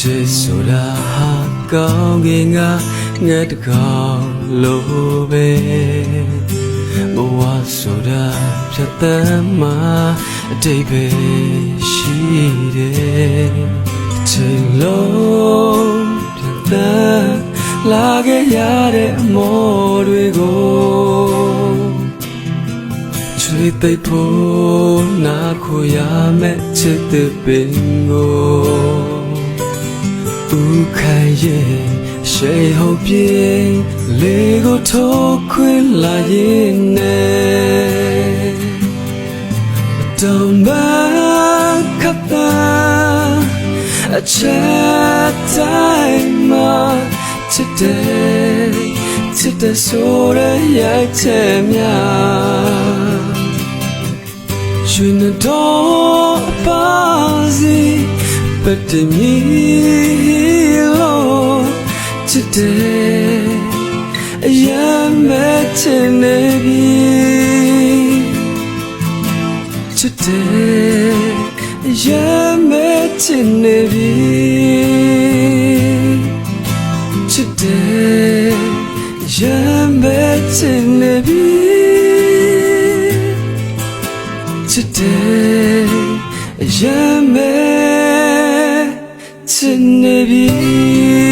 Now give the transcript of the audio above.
ချစ်ဆိုတာဟာကောင်းကင်ကငှက်တကောင်လိုပဲဘဝဆိုတာဖြတ်သန်းမှာအတိတ်ပဲရှိတယ်အချိန်လုံးဖြတ်သန်းလာခဲ့ရတဲ့အမောတွေကိုချွေသိပ်ဖို့နာခွေရမဲ့ချစ်တဲ့ပင်ကိုဦးခိုင်ရဲ့ရှေးဟုတ်ပြေလေကိုထိုးခွင်းလာရင်နဲ့တောင်ပန်းခပ်တာအချက်တိုင်းမှာချစ်တဲ့ဆိုရရဲ့ချဲ့များရွှေနှတော်ပါစီပတ်တမီလို့ချစ်တဲ့အရမ်းမဲ့ချင်နေပြီချစ်တဲ့အရမ်းမဲ့ချင်နေပြီချစ်တဲ့အရမ်းမဲ့ချင်နေပြီချစ်တဲ့အရမ်းမဲ့ချစ်နေပြီ